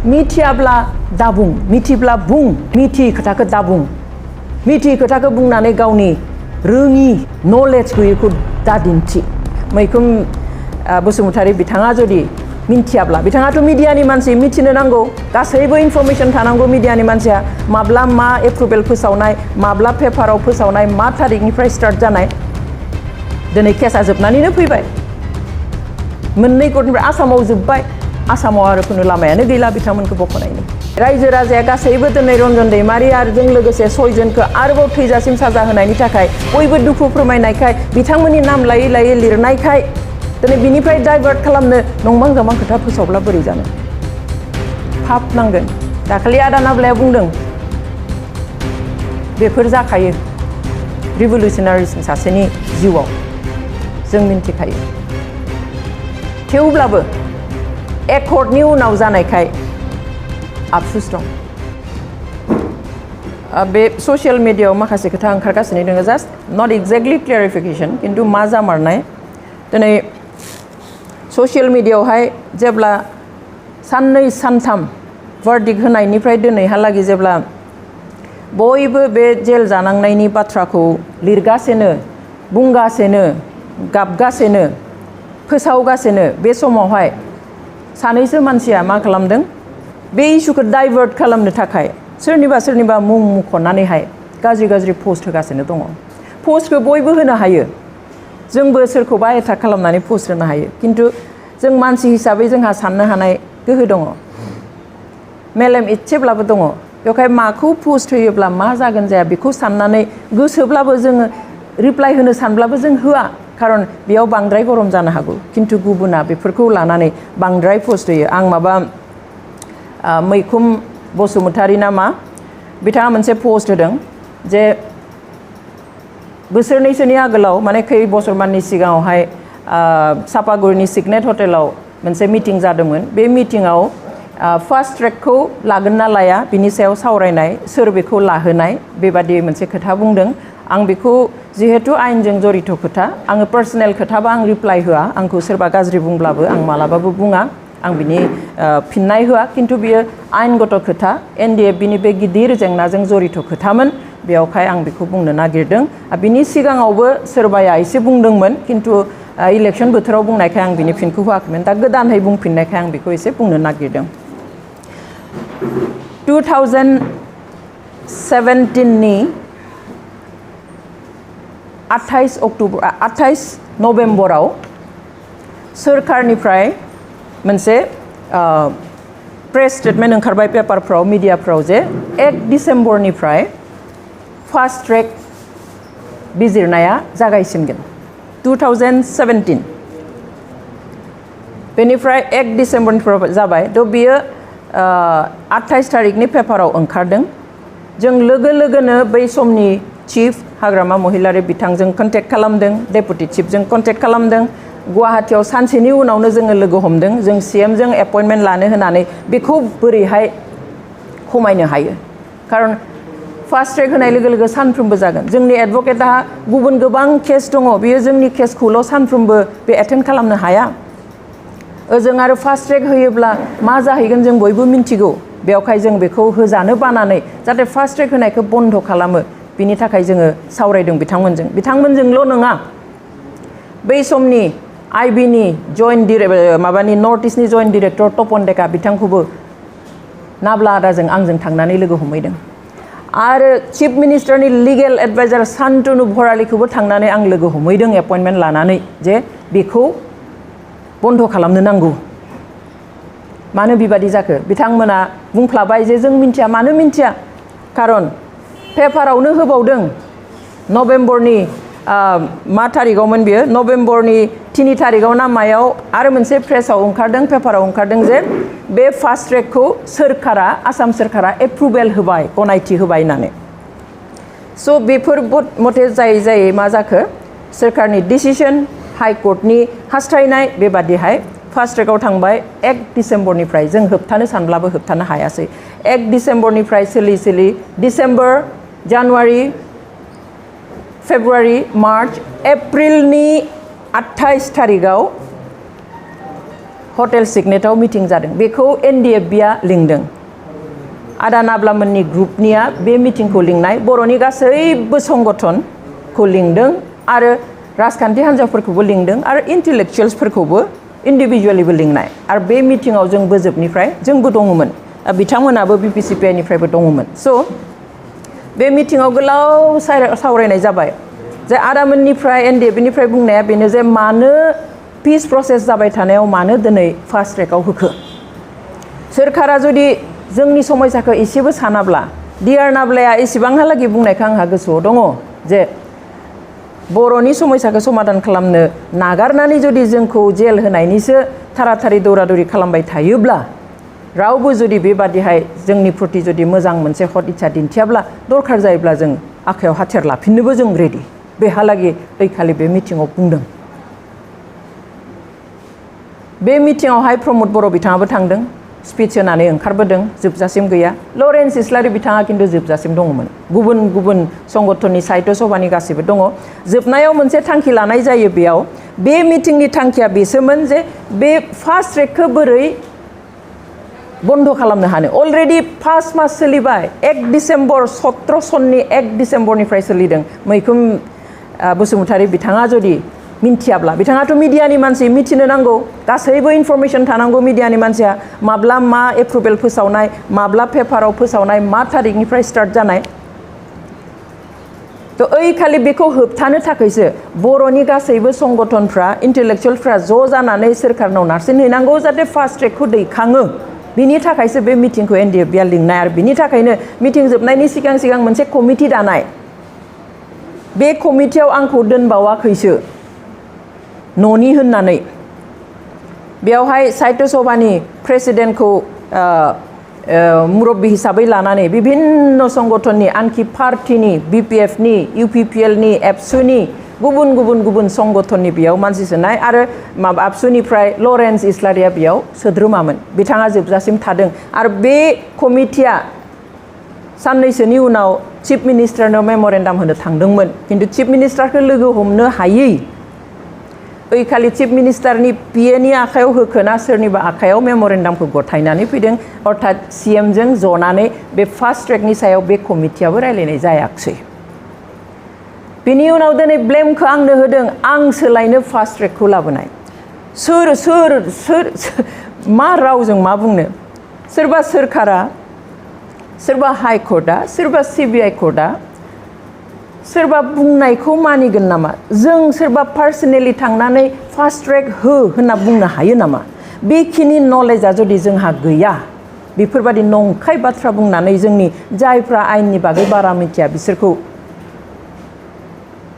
मिथियाब्ला दाबुं मिथिब्ला बुं मिथियै खोथाखौ दाबुं मिथियै खोथाखौ बुंनानै गावनि रोङि नलेज गैयैखौ दादिन्थि मैखोम बसुमतारी बिथाङा जुदि मिथियाब्ला बिथाङाथ' मिडियानि मानसि मिथिनो नांगौ गासैबो इनफरमेशन थानांगौ मिडियानि मानसिया माब्ला मा एप्रुभेल फोसावनाय माब्ला पेपाराव फोसावनाय मा थारिखनिफ्राय स्टार्ट जानाय दिनै केसा जोबनानैनो फैबाय मोननै कर्टनिफ्राय आसामाव जोब्बाय आसामाव आरो खुनु लामायानो गैला बिथांमोनखौ बख'नायनि रायजो राजाया गासैबो दिनै रन्जन दैमारि आरो जों लोगोसे 6 जनखौ आरोबाव थैजासिम साजा होनायनि थाखाय बयबो दुखु फोरमायनायखाय बिथांमोननि नाम लायै लायै लिरनायखाय दिनै बिनिफ्राय डाइभार्ट खालामनो नंबां जाबां खोथा फोसावब्ला बोरै जानो फाप नांगोन दाखालि आदा नाब्लाया बुंदों बेफोर जाखायो रिभलिउसनारिस सासेनि जिउआव जों मिन्थिखायो थेवब्लाबो एकर्डनि उनाव जानायखाय आफसुस दं बे ससियेल मिडियायाव माखासे खोथा ओंखारगासिनो दङ जास्ट नट एक्जेक्टलि क्लियारिफिकेशन खिन्थु मा जामारनाय दिनै ससियेल मिडियायावहाय जेब्ला साननै सानथाम भार्डिक्ट होनायनिफ्राय दिनैहालागै जेब्ला बयबो बे जेल जानांनायनि बाथ्राखौ लिरगासिनो बुंगासिनो गाबगासिनो फोसावगासिनो बे समावहाय सानैसो मानसिया मा खालामदों बे इस्युखौ डाइभार्ट खालामनो थाखाय सोरनिबा मुं मुंख'नानैहाय गाज्रि पस्ट होगासिनो दङ पस्टखौ बयबो होनो हायो जोंबो सोरखौबा एटाक खालामनानै पस्ट होनो हायो खिन्थु जों मानसि हिसाबै जोंहा साननो हानाय गोहो दङ मेलेम इसेब्लाबो दङ बेवहाय माखौ पस्ट होयोब्ला मा जागोन जाया बेखौ साननानै गोसोब्लाबो जोङो रिप्लाइ होनो सानब्लाबो जों होआ खारन बेयाव बांद्राय गरम जानो हागौ खिन्थु गुबुना बेफोरखौ लानानै बांद्राय पस्ट होयो आं माबा मैखुम बसुमतारी नामा बिथाङा मोनसे पस्ट होदों जे बोसोरनैसोनि आगोलाव माने खै बोसोरमाननि सिगाङावहाय सापागुरिनि सिगनेट हटेलाव मोनसे मिटिं जादोंमोन बे मिटिङाव फार्स्ट ट्रेकखौ लागोन ना लाया बिनि सायाव सावरायनाय सोर बेखौ लाहोनाय बेबादि मोनसे खोथा बुंदों आं बेखौ जिहेतु आयेनजों जरित खोथा आङो पार्सनेल खोथाबा आं रिप्लाइ होआ आंखौ सोरबा गाज्रि बुंब्लाबो आं मालाबाबो बुङा आं बिनि फिननाय होआ खिन्थु बियो आयेनगत खोथा एनडिएफबिनि बे गिदिर जेंनाजों जरित खोथामोन बेयावहाय आं बेखौ बुंनो नागिरदों बिनि सिगाङावबो सोरबाया एसे बुंदोंमोन खिन्थु इलेक्सन बोथोराव बुंनायखाय आं बिनि फिनखौ होआखैमोन दा गोदानहै बुंफिननायखाय आं बेखौ एसे बुंनो नागिरदों 2017 नि 28 नभेम्बराव सोरखारनिफ्राय मोनसे प्रेस स्टेटमेन्ट ओंखारबाय पेपारफ्राव मिडियाफ्राव जे 1 डिसेम्बरनिफ्राय फार्स्ट ट्रेक बिजिरनाया जागायसिनगोन 2017 बेनिफ्राय 1 डिसेम्बरनिफ्राय जाबाय थ' बियो 28 थारिखनि पेपाराव ओंखारदों जों लोगोनो बै समनि चिफ हाग्रामा महिलारि बिथांजों कन्टेक्ट खालामदों डेपुटि चिफजों कन्टेक्ट खालामदों गुवाहाटीयाव सानसेनि उनावनो जोङो लोगो हमदों जों सीएमजों एपइन्टमेन्ट लानो होनानै बेखौ बोरैहाय खमायनो हायो खारन फार्स्ट ट्रेक होनाय लोगो सानफ्रोमबो जागोन जोंनि एडभकेटआ गुबुन गोबां केस दङ बेयो जोंनि केसखौल' सानफ्रोमबो बे एटेन्ड खालामनो हाया ओजों आरो फार्स्ट ट्रेक होयोब्ला मा जाहैगोन जों बयबो मिन्थिगौ बेवहाय जों बेखौ होजानो बानानै जाहाथे फार्स्ट ट्रेक होनायखौ बन्द खालामो बिनि थाखाय जोङो सावरायदों बिथांमोनजोंल' नङा बै समनि आइबिनि जइन्ट माबानि नर्थ इस्टनि जइन्ट डिरेक्टर तपन डेका बिथांखौबो नाब्ला आदाजों आंजों थांनानै लोगो हमहैदों आरो चिफ मिनिस्टारनि लिगेल एडभाइजार शान्तनु भरालीखौबो थांनानै आं लोगो हमहैदों एपइन्टमेन्ट लानानै जे बेखौ बन्द खालामनो नांगौ मानो बेबादि जाखो बिथांमोना बुंफ्लाबाय जे जों मिन्थिया मानो मिन्थिया खारन पेपारावनो होबावदों नभेम्बरनि मा थारिखआवमोन बियो नभेम्बरनि 3 थारिखआव ना मायाव आरो मोनसे प्रेसाव ओंखारदों पेपाराव ओंखारदों जे बे फार्स्ट ट्रेकखौ सोरखारा आसाम सोरखारा एप्रुभेल होबाय गनायथि होबाय होननानै स' बेफोर मथे जायै मा जाखो सोरखारनि डिसिसन हाइकर्टनि हास्थायनाय बेबादिहाय फार्स्ट ट्रेकआव थांबाय 1 डिसेम्बरनिफ्राय जों होबथानो सानब्लाबो होबथानो हायासै 1 डिसेम्बरनिफ्राय सोलि डिसेम्बर जानुवारि फेब्रुवारि मार्च एप्रिलनि 28 थारिखआव हटेल सिगनेटआव मिटिं जादों बेखौ NDFB आ लिंदों आदा नाब्लामोननि ग्रुपनिया बे मिटिंखौ लिंनाय बर'नि गासैबो संगठनखौ लिंदों आरो राजखान्थि हान्जाफोरखौबो लिंदों आरो इन्टेलेक्चुवेल्सफोरखौबो इन्डिभिजुवेलिबो लिंनाय आरो बे मिटिङाव जों बोजोबनिफ्राय जोंबो दङमोन बिथांमोनाबो BPCPI निफ्रायबो दङमोन स' बे मिटिङाव गोलाव सावरायनाय जाबाय जे आदामोननिफ्राय NDFB निफ्राय बुंनाया बेनो जे मानो पिस प्रसेस जाबाय थानायाव मानो दिनै फास्ट ट्रेकआव होखो सोरखारा जुदि जोंनि समयसाखौ एसेबो सानाब्ला डिआर नाब्लाया एसेबांहालागै बुंनायखौ आंहा गोसोआव दङ जे बर'नि समयसाखौ समाधान खालामनो नागारनानै जुदि जोंखौ जेल होनायनिसो थाराथारि दौरादौरि खालामबाय थायोब्ला रावबो जुदि बेबादिहाय जोंनि प्रति जुदि मोजां मोनसे हद इच्छा दिन्थियाब्ला दरखार जायोब्ला जों आखायाव हाथियार लाफिननोबो जों रेडि बेहालागै ओइखालि बे मिटिङाव बुंदों बे मिटिङावहाय प्रमद बर' बिथाङाबो थांदों स्पिच होनानै ओंखारबोदों जोबजासिम गैया लरेन्स इस्लारि बिथाङा खिन्थु जोबजासिम दङमोन गुबुन गुबुन संगठननि साहित्य सभानि गासैबो दङ जोबनायाव मोनसे थांखि लानाय जायो बेयाव बे मिटिंनि थांखिया बेसोमोन जे बे फास्ट ट्रेकखौ बोरै बन्द खालामनो हानो अलरेडि 5 मास सोलिबाय 1 डिसेम्बर 17 सननि 1 डिसेम्बरनिफ्राय सोलिदों मैखोम बसुमतारी बिथाङा जुदि मिन्थियाब्ला बिथाङाथ' मिडियानि मानसि मिथिनो नांगौ गासैबो इनफरमेसन थानांगौ मिडियानि मानसिया माब्ला मा एप्रुभेल फोसावनाय माब्ला पेपाराव फोसावनाय मा थारिखनिफ्राय स्टार्ट जानाय थ' ओइखालि बेखौ होबथानो थाखायसो बर'नि गासैबो संगठनफ्रा इन्टेलेक्चुवेलफ्रा ज' जानानै सोरखारनाव नारसिनहैनांगौ जाहाथे फास्ट ट्रेकखौ दैखाङो बिनि थाखायसो बे मिटिंखौ NDFB आ लिंनाय आरो बिनि थाखायनो मिटिं जोबनायनि सिगां सिगां मोनसे कमिटि दानाय बे कमिटियाव आंखौ दोनबावाखैसो न'नि होननानै बेयावहाय साहित्य सभानि प्रेसिडेन्टखौ मुरब्बी हिसाबै लानानै विभिन्न संगठननि आनखि पार्टिनि BPF नि UPPL नि एबसुनि गुबुन गुबुन गुबुन संगठननि बेयाव मानसि सोनाय आरो माबा आबसुनिफ्राय लरेन्स इस्लारिया बेयाव सोद्रोमामोन बिथाङा जोबजासिम थादों आरो बे कमिटिया साननैसोनि उनाव चिफ मिनिस्टारनो मेमरेन्डाम होनो थांदोंमोन खिन्थु चिफ मिनिस्टारखौ लोगो हमनो हायै ओइखालि चिफ मिनिस्टारनि PA नि आखायाव होखोना सोरनिबा आखायाव मेमरेन्डामखौ गथायनानै फैदों अर्थात CM जों जनानै बे फास्ट ट्रेकनि सायाव बे कमिटियाबो रायलायनाय जायाखसै बेनि उनाव दिनै ब्लेमखौ आंनो होदों आं सोलायनो फास्ट ट्रेकखौ लाबोनाय सोर मा रावजों मा बुंनो सोरबा सोरखारा सोरबा हाइ कर्टआ सोरबा CBI कर्टआ सोरबा बुंनायखौ मानिगोन नामा जों सोरबा पार्सनेलि थांनानै फास्ट ट्रेक हो होनना बुंनो हायो नामा बेखिनि नलेजआ जुदि जोंहा गैया बेफोरबादि नंखाय बाथ्रा बुंनानै जोंनि जायफ्रा आयेननि बागै बारा मिथिया बिसोरखौ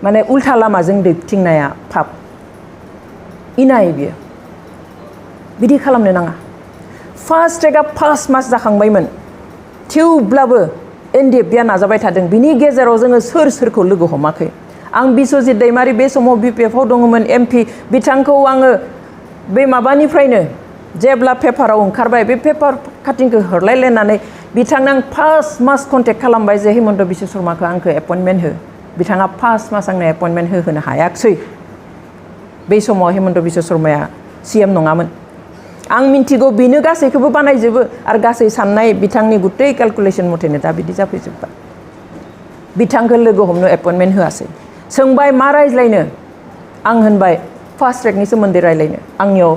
माने उल्था लामाजों दैथिंनाया पाप इनाय बियो बिदि खालामनो नाङा फास्ट ट्रेकआ 5 मास जाखांबायमोन थेवब्लाबो NDFB आ नाजाबाय थादों बिनि गेजेराव जोङो सोरखौ लोगो हमाखै आं बिश्वजित दैमारि बे समाव BPF आव दङमोन MP बिथांखौ आङो बे माबानिफ्रायनो जेब्ला पेपाराव ओंखारबाय बे पेपार काटिंखौ हरलायलायनानै बिथांनो आं 5 मास कन्टेक्ट खालामबाय जे हिमन्त बिश्व शर्माखौ आंखौ एपइन्टमेन्ट हो बिथाङा 5 मास आंनो एपइन्टमेन्ट होनो हायाखसै बे समाव हिमन्त बिश्व शर्माया CM नङामोन आं मिन्थिगौ बेनो गासैखौबो बानायजोबो आरो गासै साननाय बिथांनि गुतै केलकुलेसन मथेनो दा बिदि जाफैजोब्बाय बिथांखौ लोगो हमनो एपइन्टमेन्ट होआसै सोंबाय मा रायज्लायनो आं होनबाय फास्ट ट्रेकनि सोमोन्दै रायज्लायनो आंनियाव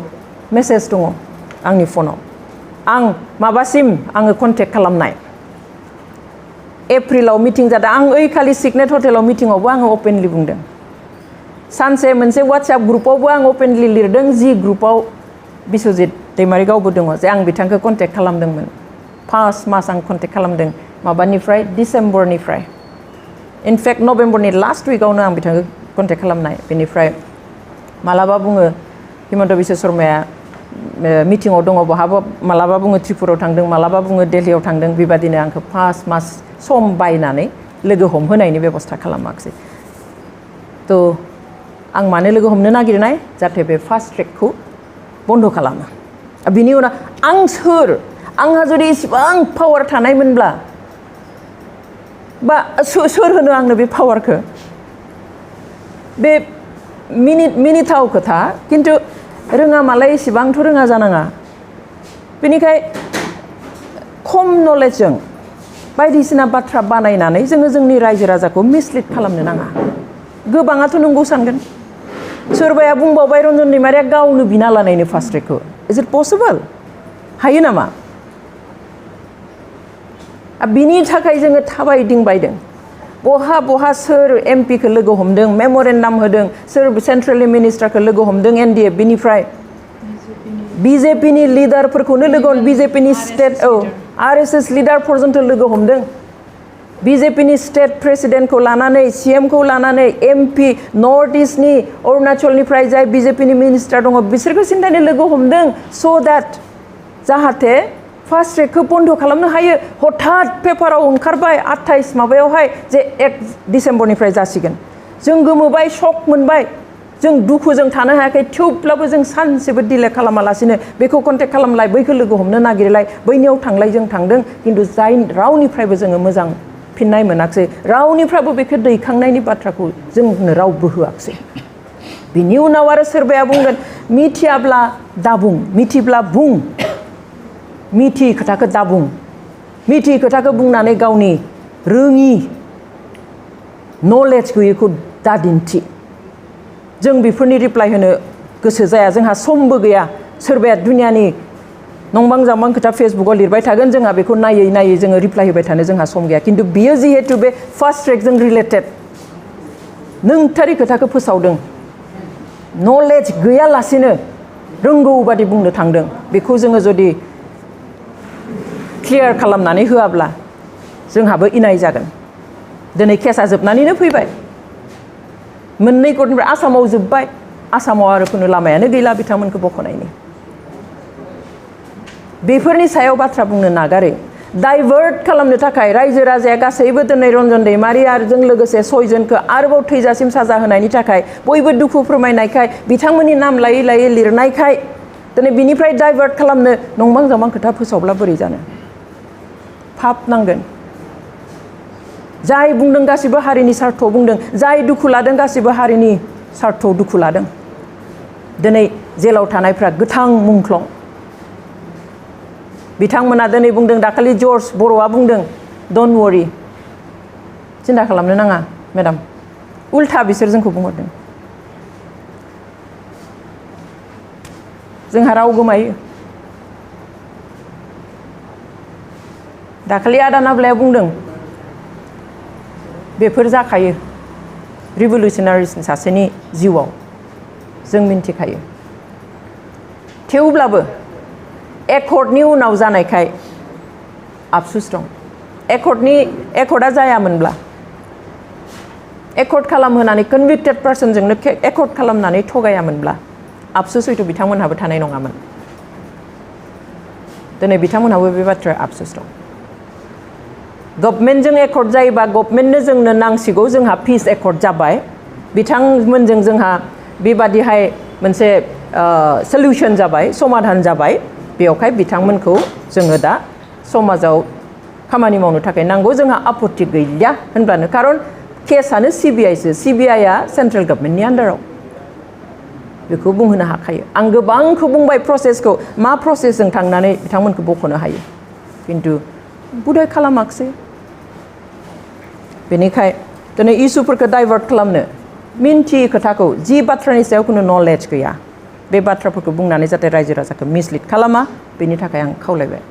मेसेज दङ आंनि फनाव आं माबासिम आङो कन्टेक्ट खालामनाय एप्रिलाव मिटिं जादों आं ओइखालि सिगनेट हटेलाव मिटिङावबो आङो अपेनलि बुंदों सानसे मोनसे WhatsApp ग्रुपावबो आं अपेनलि लिरदों जि ग्रुपाव बिश्वजित दैमारि गावबो दङ जे आं बिथांखौ कन्टेक्ट खालामदोंमोन 5 मास आं कन्टेक्ट खालामदों माबानिफ्राय डिसेम्बरनिफ्राय इनफेक्ट नभेम्बरनि लास्ट उइकआवनो आं बिथांखौ कन्टेक्ट खालामनाय बेनिफ्राय मालाबा बुङो हिमन्त बिश्व शर्माया मिटिङाव दङ बहाबा मालाबा बुङो त्रिपुरायाव थांदों मालाबा बुङो दिल्लीयाव थांदों बेबादिनो आंखौ 5 मास सम बायनानै लोगो हमहोनायनि बेबस्था खालामाखसै थ' आं मानो लोगो हमनो नागिरनाय जाहाथे बे फास्ट ट्रेकखौ बन्द खालामो बिनि उनाव आं सोर आंहा जुदि इसेबां पावार थानायमोनब्ला बा सोर होनो आंनो बे पावारखौ बे मिनिथाव खोथा खिन्थु रोङा मालाय एसेबांथ' रोङा जानाङा बेनिखाय खम नलेजजों बायदिसिना बाथ्रा बानायनानै जोङो जोंनि रायजो राजाखौ मिसलिड खालामनो नाङा गोबाङाथ' नंगौ सानगोन सोरबाया बुंबावबाय रन्जन दैमारिया गावनो बिना लानायनो फार्स्ट ट्रेकखौ इज इट पसिबल हायो नामा बिनि थाखाय जोङो थाबायदिंबायदों बहा बहा सोर एमपिखौ लोगो हमदों मेम'रेन्डाम होदों सोर सेन्ट्रेल मिनिस्टारखौ लोगो हमदों एनडिएफबिनिफ्राय बिजेपिनि लिडारफोरखौनो लोगो बिजेपिनि स्टेट आरएसएस लिडार पर्यन्त लोगो हमदों बिजेपिनि स्टेट प्रेसिडेन्टखौ लानानै सीएमखौ लानानै एमपि नर्थ इस्टनि अरुणाचलनिफ्राय जाय बिजेपिनि मिनिस्टार दङ बिसोरखौ सिन्थायनो लोगो हमदों स' दैट जाहाथे फार्स्ट ट्रेकखौ बन्द खालामनो हायो हठात पेपाराव ओंखारबाय 28 माबायावहाय जे 1 डिसेम्बरनिफ्राय जासिगोन जों गोमोबाय शक मोनबाय जों दुखुजों थानो हायाखै थेवब्लाबो जों सानसेबो डिले खालामालासिनो बेखौ कन्टेक्ट खालामलाय बैखौ लोगो हमनो नागिरलाय बैनियाव थांलाय जों थांदों खिन्थु जाय रावनिफ्रायबो जोङो मोजां फिननाय मोनाखिसै रावनिफ्रायबो बेखौ दैखांनायनि बाथ्राखौ जोंनो रावबो होआखिसै बिनि उनाव आरो सोरबाया बुंगोन मिथियाब्ला दाबुं मिथिब्ला बुं मिथि खोथाखौ दाबुं मिथि खोथाखौ बुंनानै गावनि रोङि नलेज गैयैखौ दादिन्थि जों बेफोरनि रिप्लाइ होनो गोसो जाया जोंहा समबो गैया सोरबाया दुनियानि नंबां जाबां खोथा फेसबुकाव लिरबाय थागोन जोंहा बेखौ नायै नायै जोङो रिप्लाइ होबाय थानो जोंहा सम गैया खिन्थु बियो जिहेतु बे फार्स्ट ट्रेकजों रिलेटेड नोंथारि खोथाखौ फोसावदों नलेज गैयालासेनो रोंगौ बादि बुंनो थांदों बेखौ जोङो जुदि क्लियार खालामनानै होआब्ला जोंहाबो इनाय जागोन दिनै केसा जोबनानैनो फैबाय मोननै कर्टनिफ्राय आसामाव जोब्बाय आसामाव आरो खुनु लामायानो गैला बिथांमोनखौ बख'नायनि बेफोरनि सायाव बाथ्रा बुंनो नागारै डाइभार्ट खालामनो थाखाय रायजो राजाया गासैबो दिनै रन्जन दैमारि आरो जों लोगोसे 6 जनखौ आरोबाव थैजासिम साजा होनायनि थाखाय बयबो दुखु फोरमायनायखाय बिथांमोननि नाम लायै लायै लिरनायखाय दिनै बिनिफ्राय डाइभार्ट खालामनो नंबां जाबां खोथा फोसावब्ला बोरै जानो फाप नांगोन जाय बुंदों गासिबो हारिनि सार्थआव बुंदों जाय दुखु लादों गासिबो हारिनि सार्थआव दुखु लादों दिनै जेलाव थानायफ्रा गोथां मुंख्लं बिथांमोना दिनै बुंदों दाखालि जर्ज बर'आ बुंदों डन्ट वरी सिन्था खालामनो नाङा मेडाम उल्था बिसोर जोंखौ बुंहरदों जोंहा राव गोमायो दाखालि आदा नाब्लाया बुंदों बेफोर जाखायो रिभलिउसनारिस सासेनि जिउआव जों मिन्थिखायो थेवब्लाबो एकर्डनि उनाव जानायखाय आफसुस दं एकर्डआ जायामोनब्ला एकर्ड खालामहोनानै कनभिक्टेड पार्सनजोंनो एकर्ड खालामनानै थगायामोनब्ला आफसुस हयथ' बिथांमोनहाबो थानाय नङामोन दिनै बिथांमोनहाबो बे बाथ्राया आफसुस दं गभर्नमेन्टजों एकर्ड जायोबा गभर्नमेन्टनो जोंनो नांसिगौ जोंहा पिस एकर्ड जाबाय बिथांमोनजों जोंहा बेबादिहाय मोनसे सल्युशन जाबाय समाधान जाबाय बेवहाय बिथांमोनखौ जोङो दा समाजाव खामानि मावनो थाखाय नांगौ जोंहा आपत्ति गैलिया होनब्लानो खारन केसआनो सिबिआइआ सेन्ट्रेल गभर्नमेन्टनि आन्डाराव बेखौ बुंहोनो हाखायो आं गोबांखौ बुंबाय प्रसेसखौ मा प्रसेसजों थांनानै बिथांमोनखौ बख'नो हायो खिन्थु बुदाय खालामाखिसै बेनिखाय दिनै इसुफोरखौ डाइभार्ट खालामनो मिन्थियै खोथाखौ जि बाथ्रानि सायाव खुनु नलेज गैया बे बाथ्राफोरखौ बुंनानै जाहाथे रायजो राजाखौ मिसलिड खालामा बेनि थाखाय आं खावलायबाय